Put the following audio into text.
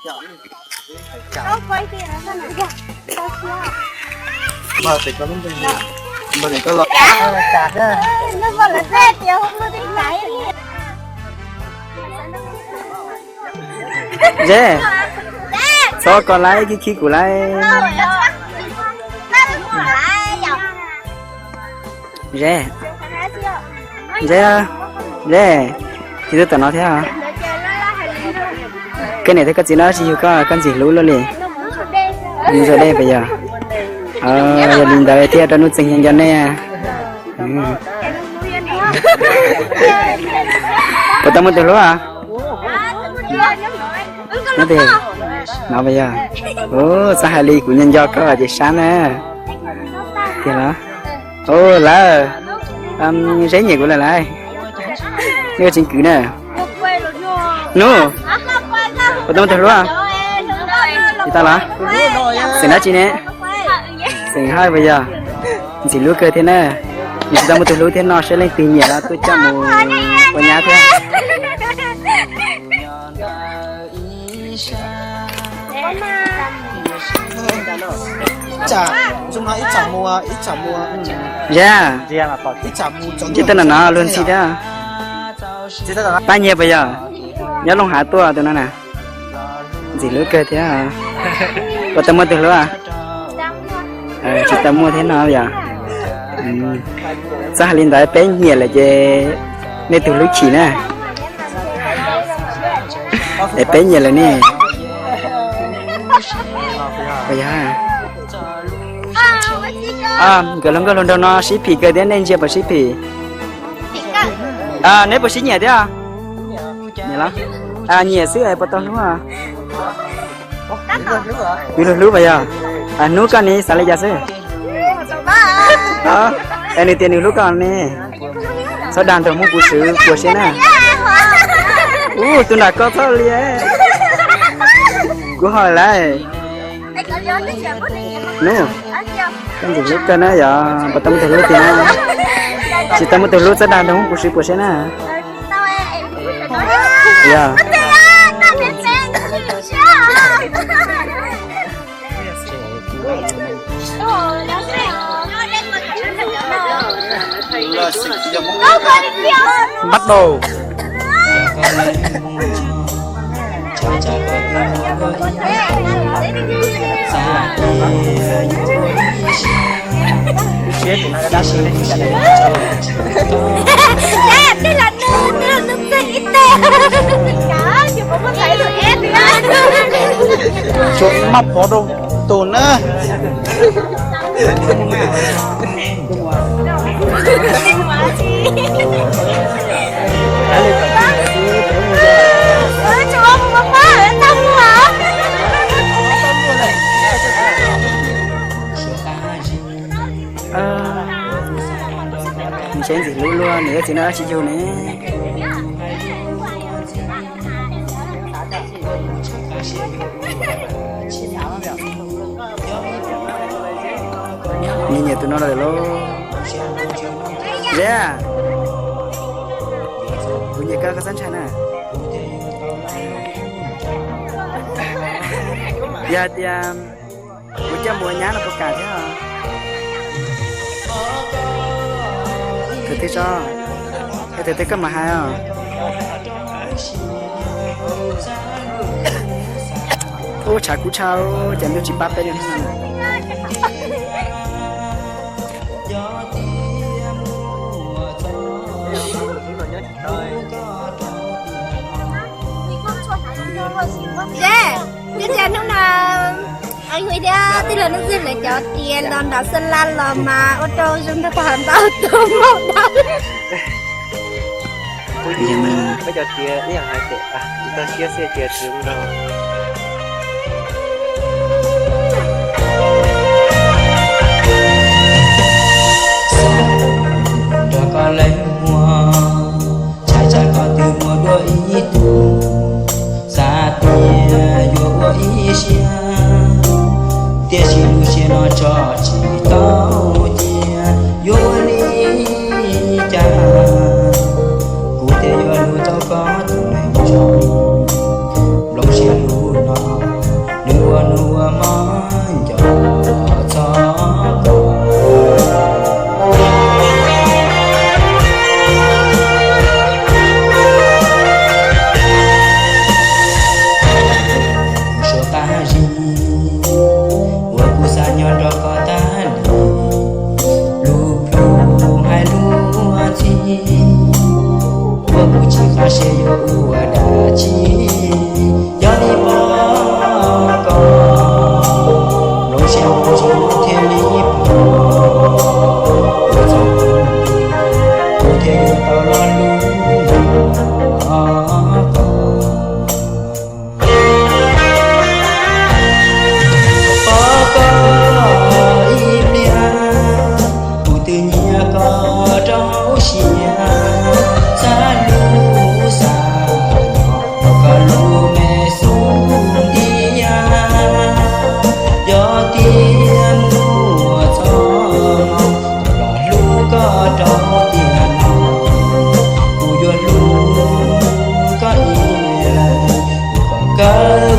Đâu quay tiền nó sao này kìa. Sao chưa? Mà thì có đúng rồi. Mà thì có lọ. Chả đó. Nó còn là xe kìa, không có tính cái gì. Dê. Sao còn lại cái khí của lại. Dê. Dê. Dê. Thì tôi tưởng nó thế à? Cái này thấy cái gì nó chỉ có con gì lú luôn liền. Bây giờ đây bây giờ. Giờ mình đợi theo cho nó sinh hiện cho này. Có tâm từ lúc à? Nó thì nó bây giờ. Sao hai ly của nhân do có ở trên sáng nè. Thì đó. Là giấy nhỉ của là lại. Như chính cứ nè. Nô. Có tâm từ lúc à? Thì ta là. Sẽ nói chi nè. Sẽ hai bây giờ. Chỉ lúa cơ thế nè. Mình ra một từ lúa thế nó sẽ lên từ nhẹ là tôi cho một vào nhà thôi. Chả, chúng nó ít chả mua. Yeah. Ít chả mua. Chỉ tên là nó luôn xí đó. Ta nhiều bây giờ. Nhớ lòng hả tua tụi nó nè. Chỉ lúa cơ thế à? Có tao mua từ lúa à? Chỉ tao mua thế nào giờ? Sao lên tới bé nhiều là chơi nên từ lúc chỉ nè. Để bé nhiều là nè. Bây giờ cái lần đầu nó xí phì cái đến nên chưa bảo xí phì. Nếu bảo xí nhẹ thế à? Nhẹ lắm. Nhẹ xíu ấy bắt đầu đúng à? Lú bây giờ. Nú cái này sao lại ra xí? Em đi tiền lúc còn nè. Sao đàn thằng mua củ sứ của xe nè. Tôi đã có thao liền. Cô hỏi lại. Nú. Con gì lúc cái nó giờ bắt tâm từ lúc thì nó. Chỉ tâm từ lúc sao đàn thằng mua củ sứ của xe nè. Dạ. Bắt đầu. Đây là nước xanh ít tè. Chả, chứ không có thấy được em nữa. Trộn mắt có đâu tồn á. Mình xem gì luôn nữa thì nó chỉ vô nè. Nhìn nhẹ tụi nó rồi lo. Yeah. Punya kakak sana. Ya dia ucap muanya nak buka dia. Ketika ketika mahal. Chả cú chào chẳng được chỉ ba bên nữa. Biết chắn không nào anh người ra thì là nó riêng lại cho tiền đòn đảo sân lan là mà ô tô chúng ta còn tao tôm một đó. Bây giờ tiền cái hàng hai tệ chúng ta chia sẻ tiền chúng đâu. Con lấy hoa trai con từ mùa đôi ý tù xa tia vô ý xia tia chỉ lu xia nó cho chỉ tao tia vô lý cha cụ tia vô lu tao có tụi này trong lòng xia lu nó cớ